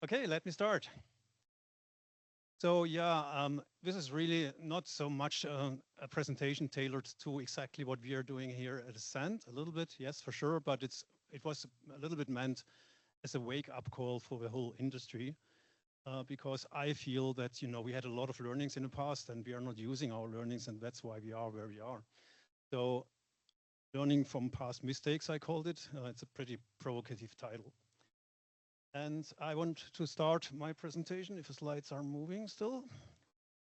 Okay, let me start. So yeah, this is really not so much a presentation tailored to exactly what we are doing here at Ascend. A little bit, yes, for sure, but it was a little bit meant as a wake-up call for the whole industry, because I feel that we had a lot of learnings in the past, and we are not using our learnings, and that's why we are where we are. So learning from past mistakes, I called it. It's a pretty provocative title. And I want to start my presentation if the slides are moving still.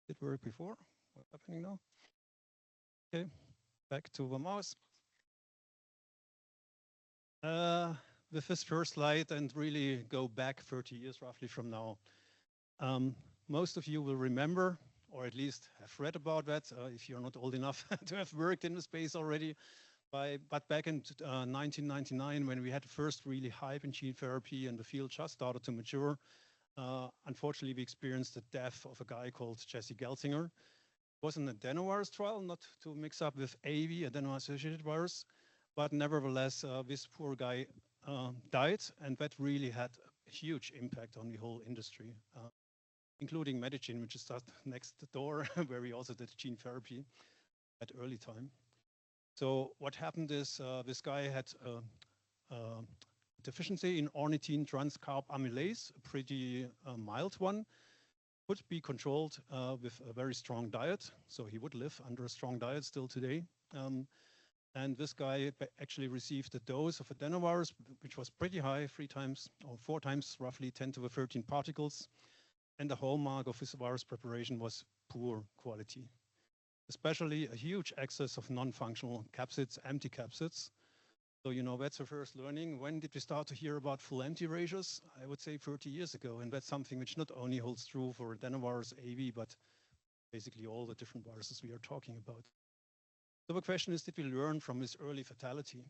Did work before. What's happening now? Okay, back to the mouse. With this first slide and really go back 30 years roughly from now. Most of you will remember, or at least have read about that, if you're not old enough to have worked in the space already. But back in 1999, when we had the first really hype in gene therapy and the field just started to mature, unfortunately, we experienced the death of a guy called Jesse Gelsinger. It was an adenovirus trial, not to mix up with AV, adeno-associated virus, but nevertheless, this poor guy died, and that really had a huge impact on the whole industry, including Medicine, which is just next door, where we also did gene therapy at early time. So what happened is this guy had deficiency in ornithine transcarbamylase, a pretty mild one, would be controlled with a very strong diet. So he would live under a strong diet still today. And this guy actually received a dose of adenovirus, which was pretty high, 3 times or 4 times roughly 10 to the 13 particles. And the hallmark of his virus preparation was poor quality, especially a huge excess of non-functional capsids, empty capsids. So, that's the first learning. When did we start to hear about full empty ratios? I would say 30 years ago. And that's something which not only holds true for adenovirus, AV, but basically all the different viruses we are talking about. So the question is, did we learn from this early fatality?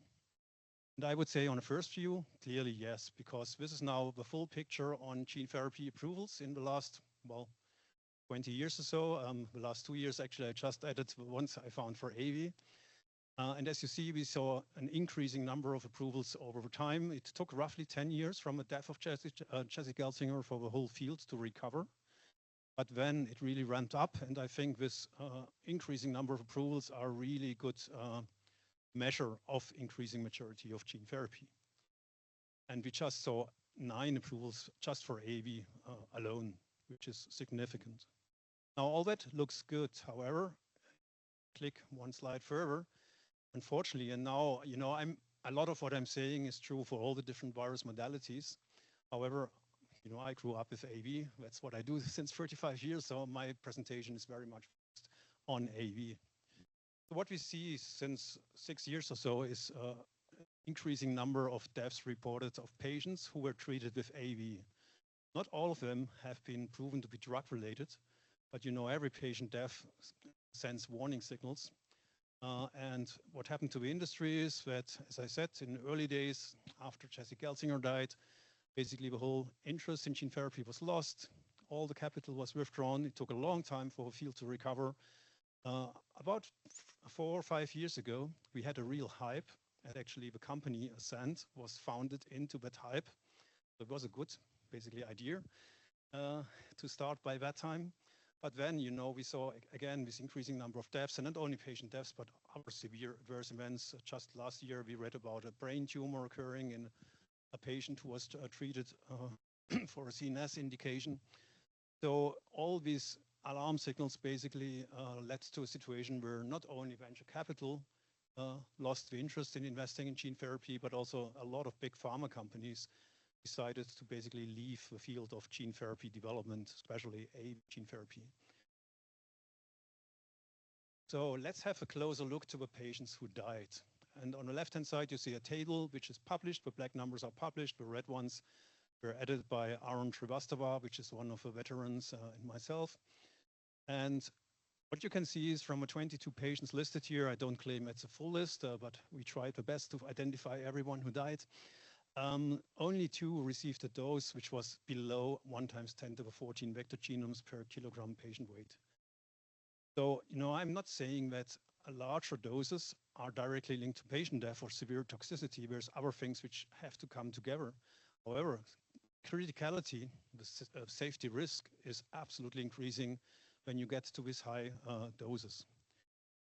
And I would say on a first view, clearly yes, because this is now the full picture on gene therapy approvals in the last, 20 years or so. The last 2 years, actually, I just added the ones I found for AV. And as you see, we saw an increasing number of approvals over time. It took roughly 10 years from the death of Jesse Gelsinger for the whole field to recover. But then it really ramped up, and I think this increasing number of approvals are really good measure of increasing maturity of gene therapy. And we just saw 9 approvals just for AV alone, which is significant. Now, all that looks good. However, click one slide further. Unfortunately, and now, a lot of what I'm saying is true for all the different virus modalities. However, I grew up with AV. That's what I do since 35 years. So my presentation is very much focused on AV. What we see since 6 years or so is increasing number of deaths reported of patients who were treated with AV. Not all of them have been proven to be drug related, but every patient death sends warning signals. And what happened to the industry is that, as I said, in the early days, after Jesse Gelsinger died, basically the whole interest in gene therapy was lost. All the capital was withdrawn. It took a long time for the field to recover. About 4 or 5 years ago, we had a real hype, and actually the company Ascend was founded into that hype. It was a good, basically, idea to start by that time. But then, we saw, again, this increasing number of deaths, and not only patient deaths, but other severe adverse events. Just last year, we read about a brain tumor occurring in a patient who was treated for a CNS indication. So all these alarm signals basically led to a situation where not only venture capital lost the interest in investing in gene therapy, but also a lot of big pharma companies decided to basically leave the field of gene therapy development, especially gene therapy. So let's have a closer look to the patients who died. And on the left-hand side, you see a table which is published. The black numbers are published. The red ones were added by Aaron Srivastava, which is one of the veterans and myself. And what you can see is from the 22 patients listed here, I don't claim it's a full list, but we tried the best to identify everyone who died. Only 2 received a dose which was below 1 × 10^14 vector genomes per kilogram patient weight. So, I'm not saying that larger doses are directly linked to patient death or severe toxicity. There's other things which have to come together. However, criticality, the safety risk is absolutely increasing when you get to these high doses.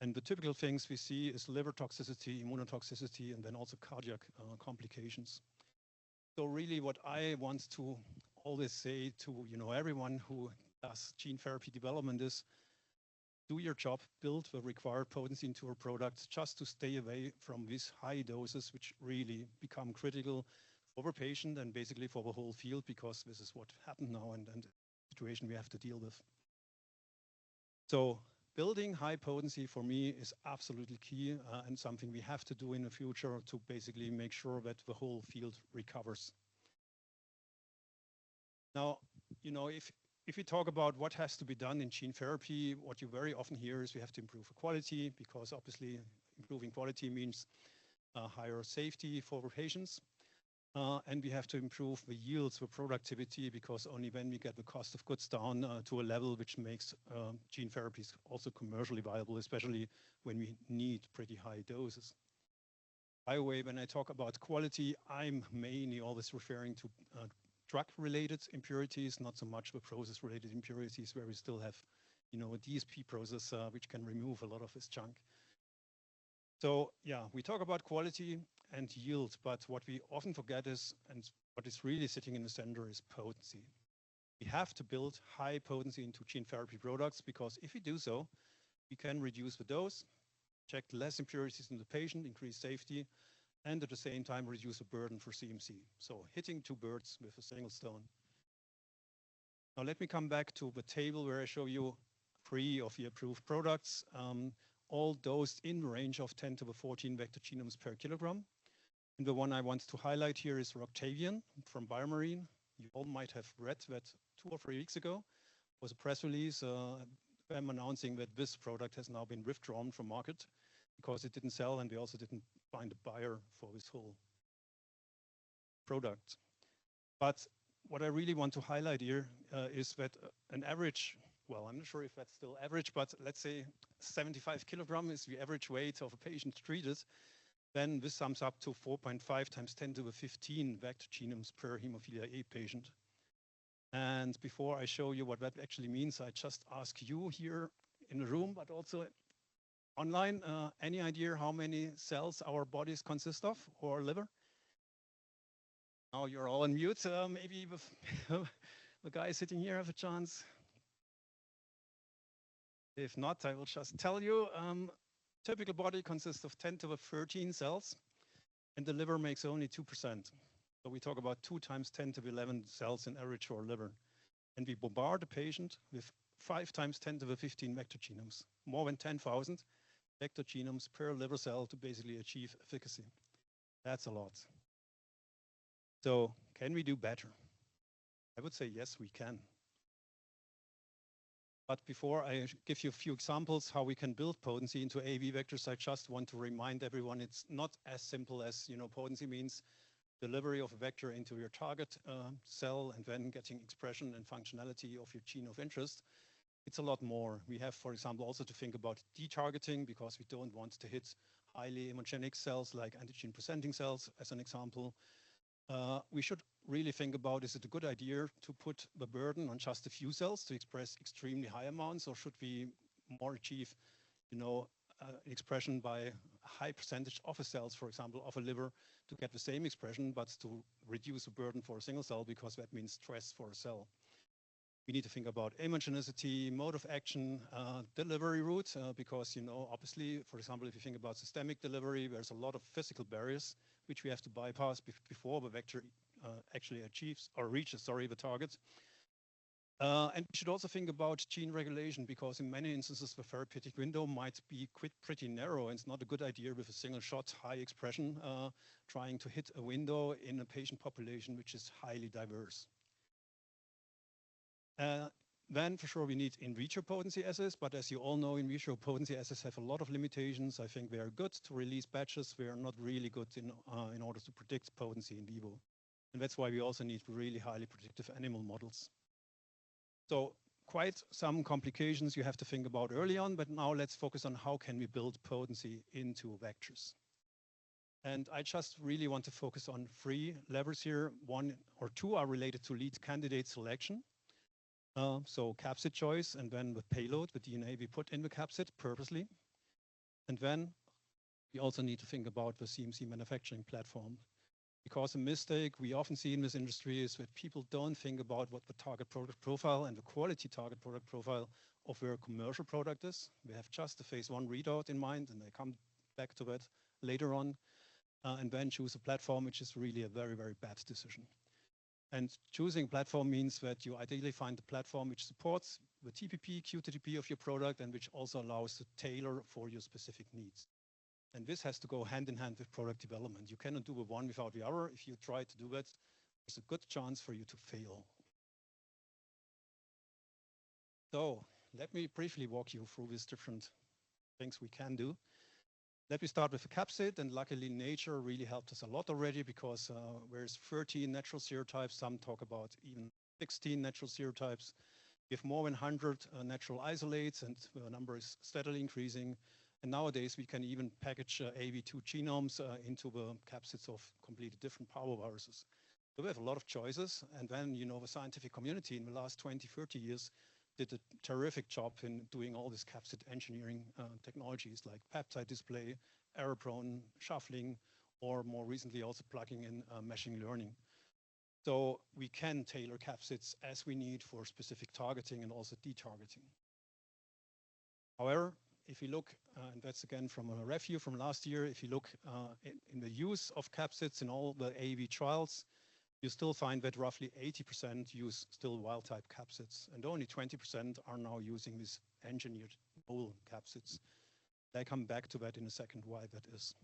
And the typical things we see is liver toxicity, immunotoxicity, and then also cardiac complications. So really what I want to always say to everyone who does gene therapy development is do your job, build the required potency into your product just to stay away from these high doses, which really become critical for the patient and basically for the whole field, because this is what happened now and the situation we have to deal with. So building high potency for me is absolutely key and something we have to do in the future to basically make sure that the whole field recovers. Now, if we talk about what has to be done in gene therapy, what you very often hear is we have to improve the quality, because obviously improving quality means higher safety for the patients. And we have to improve the yields, the productivity, because only then we get the cost of goods down to a level which makes gene therapies also commercially viable, especially when we need pretty high doses. By the way, when I talk about quality, I'm mainly always referring to drug-related impurities, not so much the process-related impurities, where we still have, a DSP process which can remove a lot of this junk. So yeah, we talk about quality and yield, but what we often forget is, and what is really sitting in the center, is potency. We have to build high potency into gene therapy products, because if we do so, we can reduce the dose, inject less impurities in the patient, increase safety, and at the same time reduce the burden for CMC. So hitting two birds with a single stone. Now let me come back to the table where I show you 3 of the approved products, all dosed in the range of 10 to the 14 vector genomes per kilogram. And the one I want to highlight here is Roctavian from BioMarine. You all might have read that 2 or 3 weeks ago was a press release them announcing that this product has now been withdrawn from market because it didn't sell, and we also didn't find a buyer for this whole product. But what I really want to highlight here is that an average, well, I'm not sure if that's still average, but let's say 75 kilograms is the average weight of a patient treated, then this sums up to 4.5 times 10 to the 15 vector genomes per hemophilia A patient. And before I show you what that actually means, I just ask you here in the room, but also online, any idea how many cells our bodies consist of, or liver? Now you're all on mute. Maybe the guy sitting here have a chance. If not, I will just tell you. Typical body consists of 10 to the 13 cells, and the liver makes only 2%. So we talk about 2 times 10 to the 11 cells in average for a liver. And we bombard the patient with 5 times 10 to the 15 vector genomes, more than 10,000 vector genomes per liver cell to basically achieve efficacy. That's a lot. So can we do better? I would say yes, we can. But before I give you a few examples how we can build potency into AAV vectors, I just want to remind everyone it's not as simple as, potency means delivery of a vector into your target cell and then getting expression and functionality of your gene of interest. It's a lot more. We have, for example, also to think about detargeting, because we don't want to hit highly immunogenic cells like antigen presenting cells, as an example. We should really think about, is it a good idea to put the burden on just a few cells to express extremely high amounts, or should we more achieve, expression by a high percentage of the cells, for example, of a liver, to get the same expression, but to reduce the burden for a single cell, because that means stress for a cell. We need to think about immunogenicity, mode of action, delivery route, because, obviously, for example, if you think about systemic delivery, there's a lot of physical barriers which we have to bypass before the vector actually achieves or reaches, the target. And we should also think about gene regulation, because in many instances, the therapeutic window might be pretty narrow, and it's not a good idea with a single shot, high expression, trying to hit a window in a patient population which is highly diverse. Then for sure we need in vitro potency assays, but as you all know, in vitro potency assays have a lot of limitations. I think they are good to release batches. They are not really good in order to predict potency in vivo. And that's why we also need really highly predictive animal models. So quite some complications you have to think about early on, but now let's focus on how can we build potency into vectors. And I just really want to focus on 3 levers here. 1 or 2 are related to lead candidate selection. So capsid choice, and then the payload, the DNA we put in the capsid purposely. And then we also need to think about the CMC manufacturing platform. Because a mistake we often see in this industry is that people don't think about what the target product profile and the quality target product profile of their commercial product is. We have just the phase 1 readout in mind, and I come back to that later on, and then choose a platform, which is really a very, very bad decision. And choosing a platform means that you ideally find the platform which supports the TPP, QTTP of your product, and which also allows to tailor for your specific needs. And this has to go hand in hand with product development. You cannot do the one without the other. If you try to do that, there's a good chance for you to fail. So let me briefly walk you through these different things we can do. Let me start with the capsid, and luckily nature really helped us a lot already, because there's 13 natural serotypes. Some talk about even 16 natural serotypes. We have more than 100 natural isolates, and the number is steadily increasing. And nowadays, we can even package AV2 genomes into the capsids of completely different parvoviruses. So we have a lot of choices. And then, you know, the scientific community in the last 20, 30 years did a terrific job in doing all these capsid engineering technologies like peptide display, error-prone shuffling, or more recently also plugging in machine learning. So we can tailor capsids as we need for specific targeting and also detargeting. However, if you look, and that's again from a review from last year, if you look in the use of capsids in all the AAV trials, you still find that roughly 80% use still wild-type capsids, and only 20% are now using these engineered whole capsids. I come back to that in a second, why that is.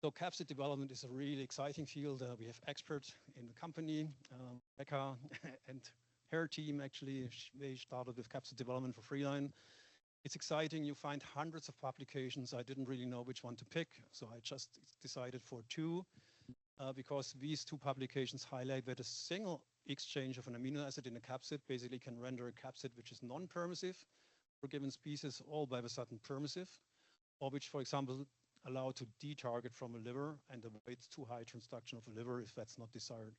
So capsid development is a really exciting field. We have experts in the company, Becca and her team actually, they started with capsid development for Freeline. It's exciting, you find hundreds of publications. I didn't really know which one to pick, so I just decided for 2, because these 2 publications highlight that a single exchange of an amino acid in a capsid basically can render a capsid which is non-permissive for a given species, all by the sudden permissive, or which, for example, allow to detarget from a liver and avoid too high transduction of a liver if that's not desired.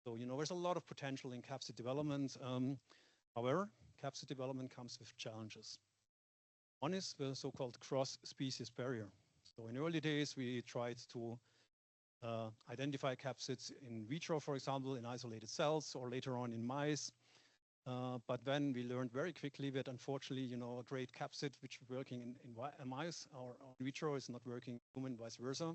So, you know, there's a lot of potential in capsid development. However, capsid development comes with challenges. One is the so-called cross-species barrier. So in early days, we tried to identify capsids in vitro, for example, in isolated cells, or later on in mice. But then we learned very quickly that unfortunately, you know, a great capsid which is working in mice or in vitro is not working in human, vice versa.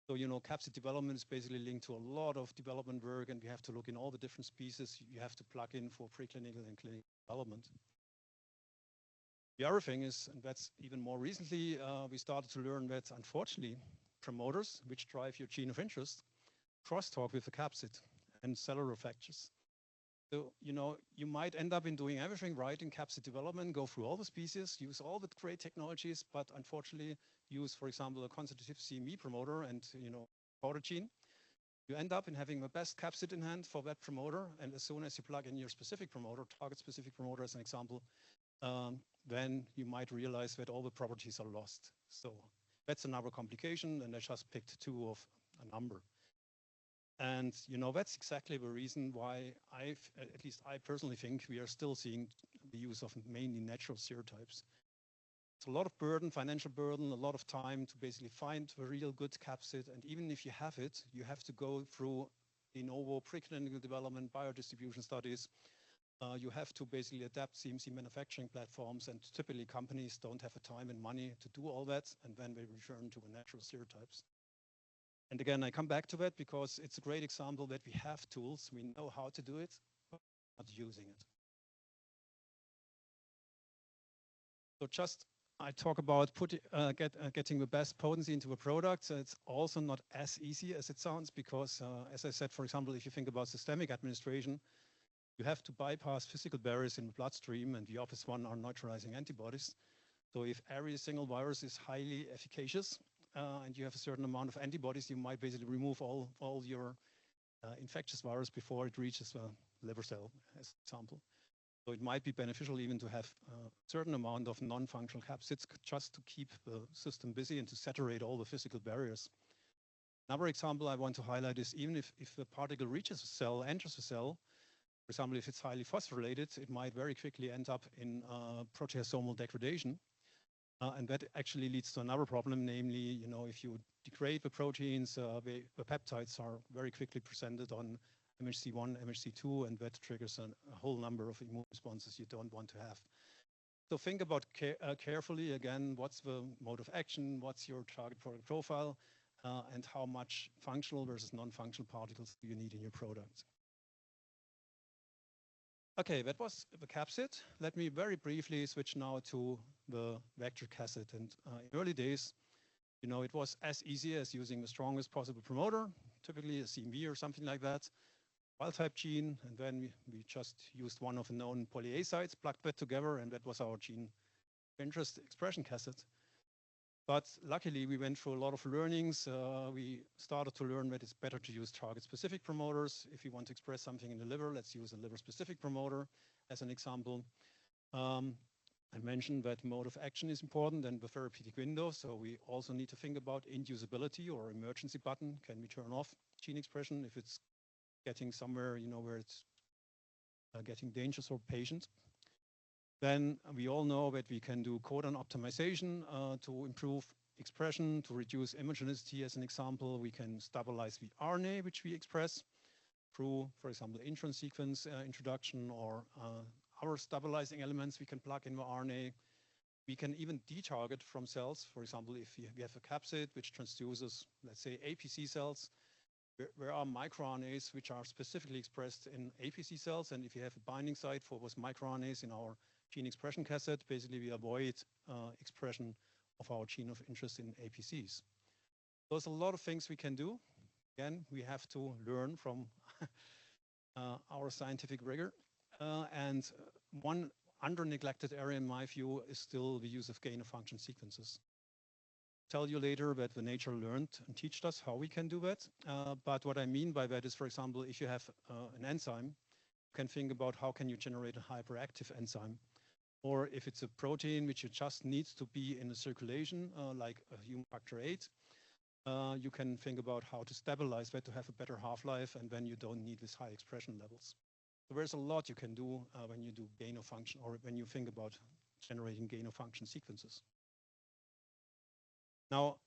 So, you know, capsid development is basically linked to a lot of development work, and we have to look in all the different species you have to plug in for preclinical and clinical development. The other thing is, and that's even more recently, we started to learn that unfortunately, promoters, which drive your gene of interest, crosstalk with the capsid and cellular factors. So, you know, you might end up in doing everything right in capsid development, go through all the species, use all the great technologies, but unfortunately use, for example, a constitutive CME promoter and, you know, promoter gene. You end up in having the best capsid in hand for that promoter, and as soon as you plug in your specific promoter, target-specific promoter as an example, then you might realize that all the properties are lost. So that's another complication, and I just picked 2 of a number. And, you know, that's exactly the reason why at least I personally think we are still seeing the use of mainly natural serotypes. It's a lot of burden, financial burden, a lot of time to basically find the real good capsid. And even if you have it, you have to go through de novo preclinical development, biodistribution studies. You have to basically adapt CMC manufacturing platforms, and typically companies don't have the time and money to do all that, and then they return to the natural serotypes. And again, I come back to that because it's a great example that we have tools, we know how to do it, but not using it. So just, I talk about getting the best potency into a product. So it's also not as easy as it sounds because, as I said, for example, if you think about systemic administration, you have to bypass physical barriers in the bloodstream, and the obvious one are neutralizing antibodies. So if every single virus is highly efficacious, and you have a certain amount of antibodies, you might basically remove all your infectious virus before it reaches the liver cell, as an example. So it might be beneficial even to have a certain amount of non-functional capsids just to keep the system busy and to saturate all the physical barriers. Another example I want to highlight is even if the particle reaches a cell, enters a cell, for example, if it's highly phosphorylated, it might very quickly end up in proteasomal degradation. And that actually leads to another problem, namely, if you degrade the proteins, the peptides are very quickly presented on MHC1, MHC2, and that triggers a whole number of immune responses you don't want to have. So think about carefully, again, what's the mode of action, what's your target product profile, and how much functional versus non-functional particles do you need in your product. Okay, that was the capsid. Let me very briefly switch now to the vector capsid. And in early days, it was as easy as using the strongest possible promoter, typically a CMV or something like that, wild type gene, and then we just used one of the known polyacids, plugged that together, and that was our gene interest expression capsid. But luckily, we went through a lot of learnings. We started to learn that it's better to use target-specific promoters. If you want to express something in the liver, let's use a liver-specific promoter as an example. I mentioned that mode of action is important and the therapeutic window. So we also need to think about inducibility or emergency button. Can we turn off gene expression if it's getting somewhere, where it's getting dangerous for patients? Then we all know that we can do codon optimization to improve expression, to reduce immunogenicity as an example. We can stabilize the RNA, which we express through, for example, intron sequence introduction or other stabilizing elements we can plug in the RNA. We can even detarget from cells. For example, if we have a capsid which transduces, let's say, APC cells, there are microRNAs which are specifically expressed in APC cells. And if you have a binding site for those microRNAs in our gene expression capsid, basically we avoid expression of our gene of interest in APCs. There's a lot of things we can do. Again, we have to learn from our scientific rigor. And one under-neglected area, in my view, is still the use of gain-of-function sequences. Tell you later that the nature learned and taught us how we can do that. But what I mean by that is, for example, if you have an enzyme, you can think about how can you generate a hyperactive enzyme. Or if it's a protein which you just needs to be in a circulation, like a human factor VIII, you can think about how to stabilize that to have a better half-life, and then you don't need these high expression levels. So there's a lot you can do when you do gain-of-function, or when you think about generating gain-of-function sequences. Now,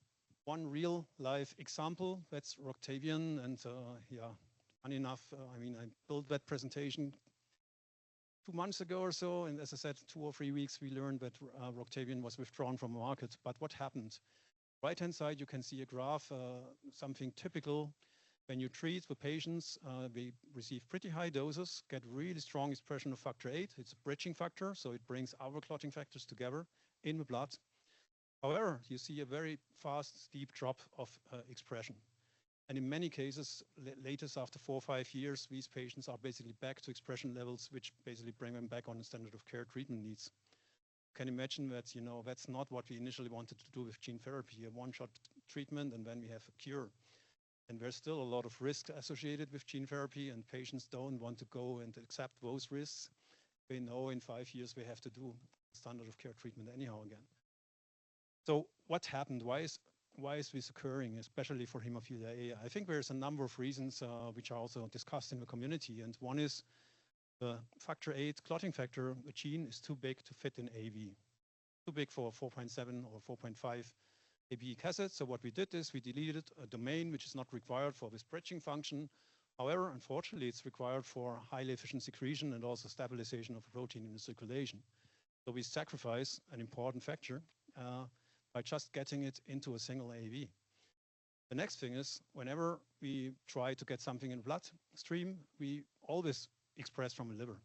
one real-life example, that's Roctavian, and yeah, funny enough, I built that presentation 2 months ago or so, and as I said, 2 or 3 weeks, we learned that Roctavian was withdrawn from the market. But what happened? Right-hand side, you can see a graph, something typical. When you treat the patients, they receive pretty high doses, get really strong expression of factor VIII. It's a bridging factor, so it brings our clotting factors together in the blood. However, you see a very fast, steep drop of expression. And in many cases, latest after 4 or 5 years, these patients are basically back to expression levels, which basically bring them back on the standard of care treatment needs. You can imagine that, that's not what we initially wanted to do with gene therapy, a one-shot treatment, and then we have a cure. And there's still a lot of risk associated with gene therapy, and patients don't want to go and accept those risks. They know in 5 years they have to do standard of care treatment anyhow again. So what happened? Why is this occurring, especially for hemophilia A? I think there's a number of reasons which are also discussed in the community. And one is the factor VIII clotting factor, the gene is too big to fit in AV. Too big for 4.7 or 4.5 ABE capsid. So what we did is we deleted a domain which is not required for this bridging function. However, unfortunately, it's required for highly efficient secretion and also stabilization of a protein in the circulation. So we sacrifice an important factor by just getting it into a single AAV. The next thing is, whenever we try to get something in the bloodstream, we always express from the liver,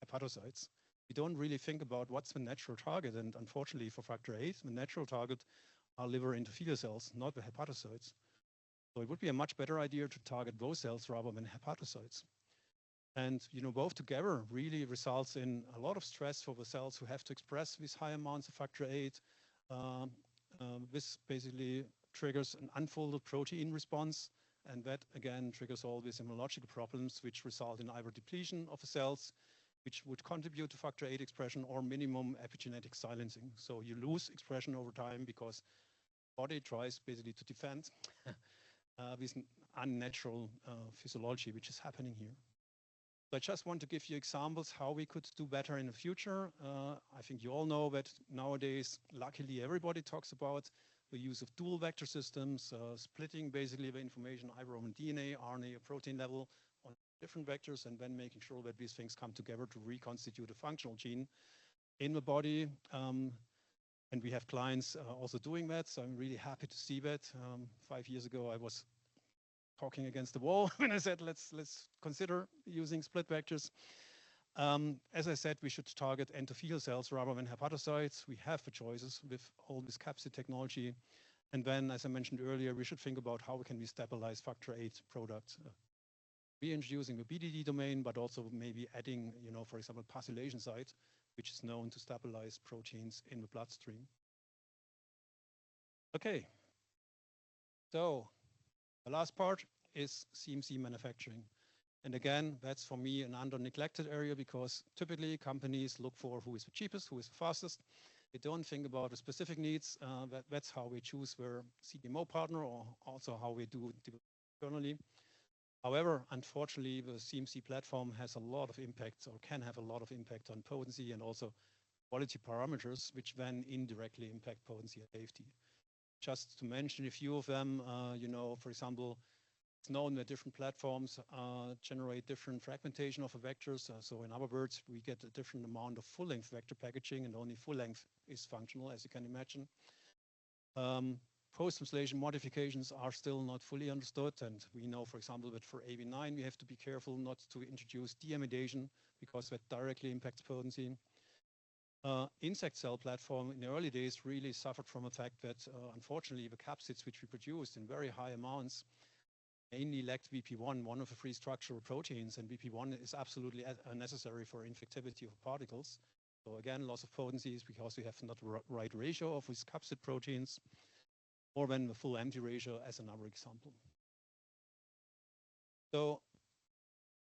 hepatocytes. We don't really think about what's the natural target, and unfortunately for factor VIII, the natural target are liver endothelial cells, not the hepatocytes. So it would be a much better idea to target those cells rather than hepatocytes. And both together really results in a lot of stress for the cells who have to express these high amounts of factor VIII. This basically triggers an unfolded protein response, and that again triggers all these immunological problems which result in either depletion of the cells, which would contribute to factor VIII expression or minimum epigenetic silencing. So you lose expression over time because body tries basically to defend with an unnatural physiology, which is happening here. So I just want to give you examples how we could do better in the future. I think you all know that nowadays, luckily, everybody talks about the use of dual vector systems, splitting basically the information either on DNA, RNA, or protein level on different vectors, and then making sure that these things come together to reconstitute a functional gene in the body. And we have clients also doing that, so I'm really happy to see that. 5 years ago, I was talking against the wall when I said, let's consider using split vectors. As I said, we should target endothelial cells rather than hepatocytes. We have the choices with all this capsid technology. And then, as I mentioned earlier, we should think about how can we stabilize factor VIII products. Reintroducing the BDD domain, but also maybe adding, for example, passylation site, which is known to stabilize proteins in the bloodstream. Okay, so the last part is CMC manufacturing. And again, that's for me an under-neglected area because typically companies look for who is the cheapest, who is the fastest. They don't think about the specific needs. That's how we choose their CDMO partner or also how we do internally. However, unfortunately, the CMC platform has a lot of impact or can have a lot of impact on potency and also quality parameters, which then indirectly impact potency and safety. Just to mention a few of them, for example, it's known that different platforms generate different fragmentation of the vectors. So in other words, we get a different amount of full-length vector packaging, and only full-length is functional, as you can imagine. Post-translation modifications are still not fully understood, and we know, for example, that for AV9, we have to be careful not to introduce deamidation because that directly impacts potency. Insect cell platform in the early days really suffered from the fact that, unfortunately, the capsids which we produced in very high amounts mainly lacked VP1, one of the 3 structural proteins, and VP1 is absolutely necessary for infectivity of particles. So again, loss of potency is because we have not the right ratio of these capsid proteins, or then the full empty ratio as another example. So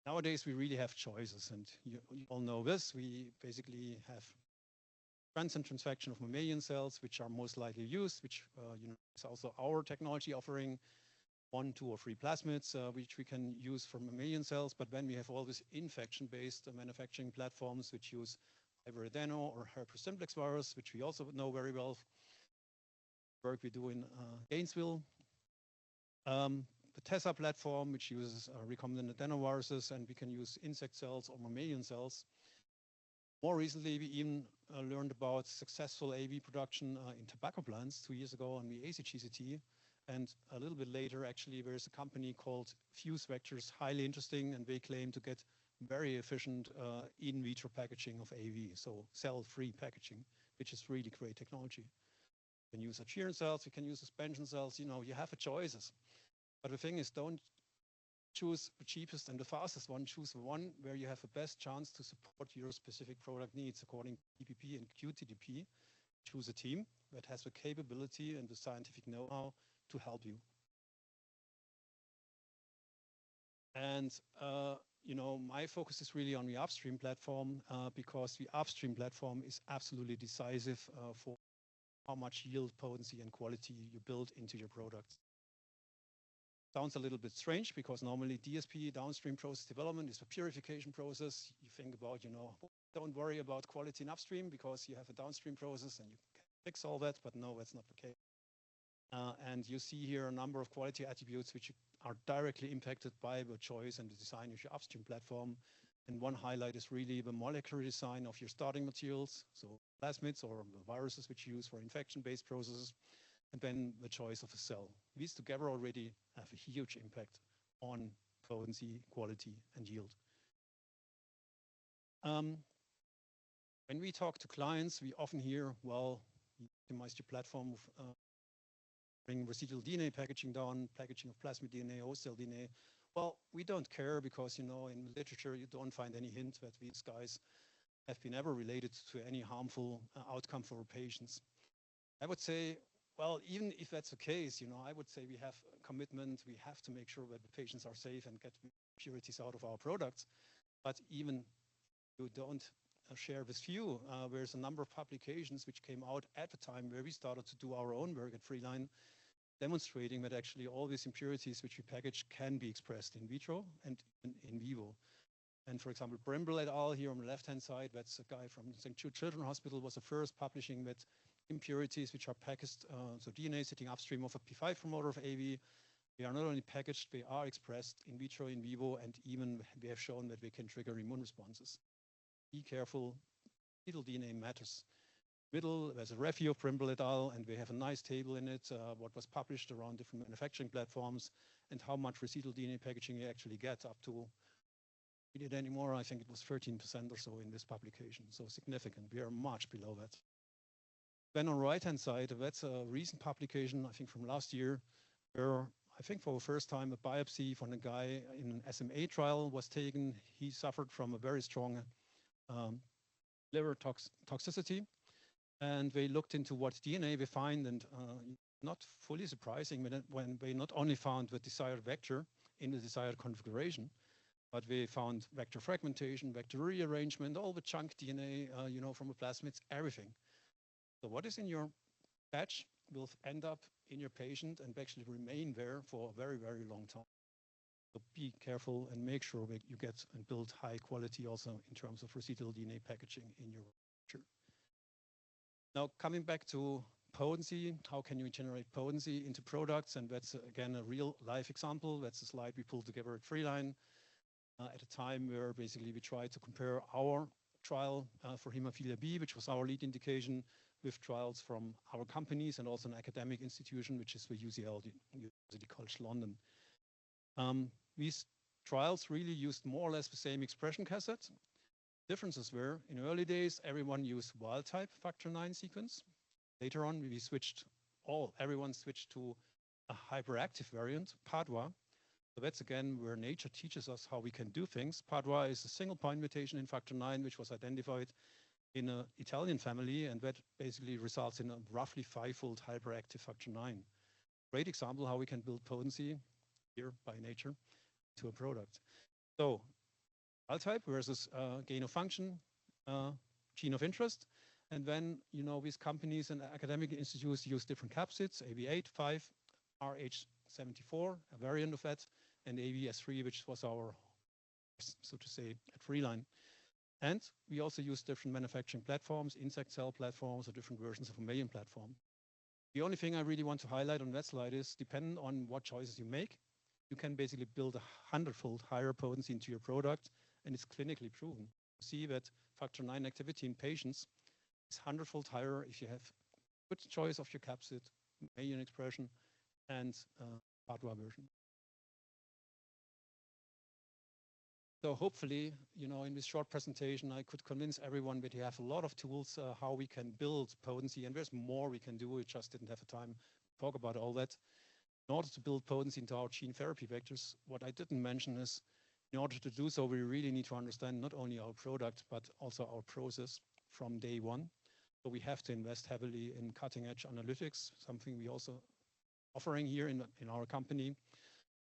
nowadays we really have choices, and you all know this. We basically have transient transfection of mammalian cells, which are most likely used, which is also our technology offering 1, 2, or 3 plasmids, which we can use for mammalian cells. But then we have all these infection-based manufacturing platforms, which use either adeno or herpes simplex virus, which we also know very well. Work we do in Gainesville. The TESA platform, which uses recombinant adenoviruses, and we can use insect cells or mammalian cells. More recently, we even learned about successful AV production in tobacco plants 2 years ago on the ACGCT. And a little bit later, actually, there's a company called Fuse Vectors, highly interesting, and they claim to get very efficient in vitro packaging of AV, so cell-free packaging, which is really great technology. We can use adherent cells, we can use suspension cells, you have choices. But the thing is, don't choose the cheapest and the fastest one, choose the one where you have the best chance to support your specific product needs according to TPP and QTDP. Choose a team that has the capability and the scientific know-how to help you. And, my focus is really on the upstream platform because the upstream platform is absolutely decisive for how much yield, potency, and quality you build into your products. Sounds a little bit strange because normally DSP, downstream process development, is a purification process. You think about, don't worry about quality in upstream because you have a downstream process and you can fix all that, but no, that's not the case. And you see here a number of quality attributes which are directly impacted by the choice and the design of your upstream platform. And one highlight is really the molecular design of your starting materials, so plasmids or the viruses which you use for infection-based processes, and then the choice of a cell. These together already have a huge impact on potency, quality, and yield. When we talk to clients, we often hear, well, you optimize your platform with bring residual DNA packaging down, packaging of plasmid DNA, host cell DNA. Well, we don't care because, in literature, you don't find any hint that these guys have been ever related to any harmful outcome for patients. I would say, well, even if that's the case, I would say we have a commitment. We have to make sure that the patients are safe and get impurities out of our products. But even you don't share with few. There's a number of publications which came out at the time where we started to do our own work at Freeline, demonstrating that actually all these impurities which we package can be expressed in vitro and in vivo. And for example, Brimble et al. Here on the left-hand side, that's a guy from St. Jude Children's Hospital, was the first publishing that impurities which are packaged, so DNA sitting upstream of a P5 promoter of AV, they are not only packaged, they are expressed in vitro, in vivo, and even we have shown that they can trigger immune responses. Be careful, fetal DNA matters. Middle, there's a review of Brimble et al., and we have a nice table in it, what was published around different manufacturing platforms and how much residual DNA packaging you actually get up to. We did anymore, I think it was 13% or so in this publication, so significant. We are much below that. Then on the right-hand side, that's a recent publication, I think from last year, where I think for the first time a biopsy from a guy in an SMA trial was taken. He suffered from a very strong liver toxicity. And they looked into what DNA they find, and not fully surprising when they not only found the desired vector in the desired configuration, but they found vector fragmentation, vector rearrangement, all the chunk DNA, from the plasmids, everything. So what is in your batch will end up in your patient and actually remain there for a very, very long time. So be careful and make sure that you get and build high quality also in terms of residual DNA packaging in your vector. Now, coming back to potency, how can you generate potency into products? And that's, again, a real life example. That's a slide we pulled together at Freeline at a time where basically we tried to compare our trial for hemophilia B, which was our lead indication, with trials from our companies and also an academic institution, which is the UCL, University College London. These trials really used more or less the same expression cassette. Differences were, in early days, everyone used wild-type factor IX sequence. Later on, everyone switched to a hyperactive variant, Padua. So that's, again, where nature teaches us how we can do things. Padua is a single-point mutation in factor IX, which was identified in an Italian family, and that basically results in a roughly 5-fold hyperactive factor IX. Great example how we can build potency here by nature to a product. So wild type versus gain of function, gene of interest. And then, these companies and academic institutes use different capsids, AB8, 5, RH74, a variant of that, and ABS3, which was our, so to say, at Freeline. And we also use different manufacturing platforms, insect cell platforms, or different versions of a mammalian platform. The only thing I really want to highlight on that slide is, depending on what choices you make, you can basically build a 100-fold higher potency into your product, and it's clinically proven. You see that factor IX activity in patients is 100-fold higher if you have good choice of your capsid, mammalian expression, and Padua version. So hopefully, in this short presentation, I could convince everyone that you have a lot of tools how we can build potency, and there's more we can do. We just didn't have the time to talk about all that. In order to build potency into our gene therapy vectors, what I didn't mention is, in order to do so, we really need to understand not only our product, but also our process from day one. So we have to invest heavily in cutting-edge analytics, something we also offering here in our company.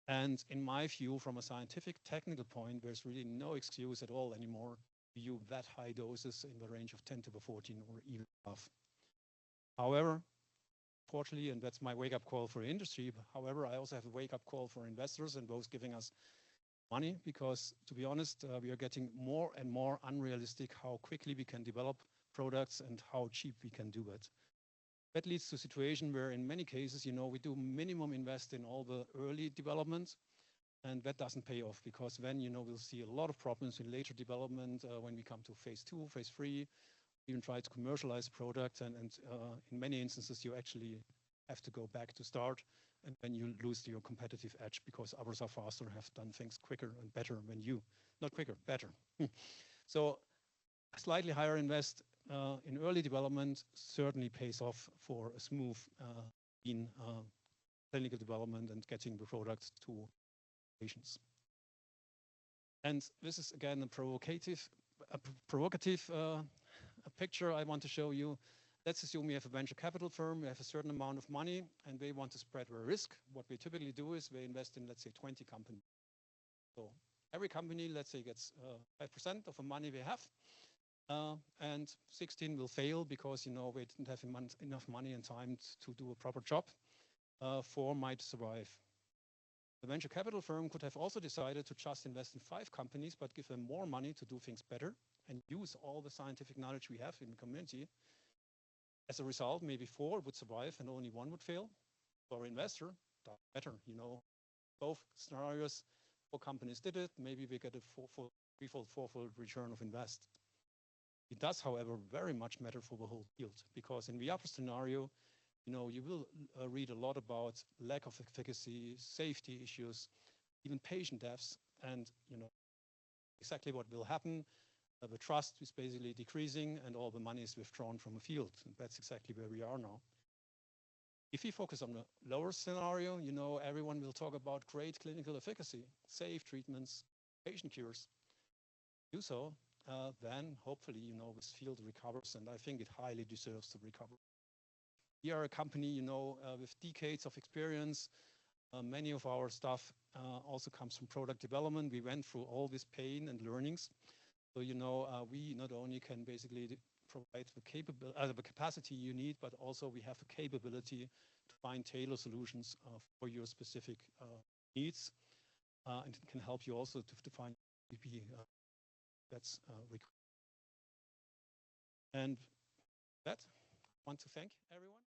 And in my view, from a scientific technical point, there's really no excuse at all anymore to use that high doses in the range of 10 to the 14 or even above. However, fortunately, and that's my wake-up call for the industry, however, I also have a wake-up call for investors and those giving us money, because to be honest, we are getting more and more unrealistic how quickly we can develop products and how cheap we can do it. That leads to a situation where in many cases, we do minimum invest in all the early development, and that doesn't pay off, because then, we'll see a lot of problems in later development when we come to phase 2, phase 3, even try to commercialize product, and in many instances, you actually have to go back to start, and then you lose your competitive edge because others are faster, have done things quicker and better than you. Not quicker, better. So a slightly higher invest in early development certainly pays off for a smooth in clinical development and getting the products to patients. And this is again a provocative picture I want to show you. Let's assume we have a venture capital firm, we have a certain amount of money, and they want to spread their risk. What we typically do is we invest in, let's say, 20 companies. So every company, let's say, gets 5% of the money they have, and 16 will fail because, they didn't have enough money and time to do a proper job. 4 might survive. The venture capital firm could have also decided to just invest in 5 companies, but give them more money to do things better and use all the scientific knowledge we have in the community. As a result, maybe 4 would survive and only 1 would fail. For our investor, doesn't matter, both scenarios, 4 companies did it, maybe we get a threefold, fourfold return of invest. It does, however, very much matter for the whole field, because in the upper scenario, you will read a lot about lack of efficacy, safety issues, even patient deaths, and exactly what will happen. The trust is basically decreasing and all the money is withdrawn from the field. And that's exactly where we are now. If we focus on the lower scenario, everyone will talk about great clinical efficacy, safe treatments, patient cures. Do so, then hopefully, this field recovers, and I think it highly deserves to recover. We are a company, with decades of experience. Many of our stuff also comes from product development. We went through all this pain and learnings. So, we not only can basically provide the capacity you need, but also we have the capability to find tailor solutions for your specific needs. And it can help you also to find PP that's required. And that, I want to thank everyone.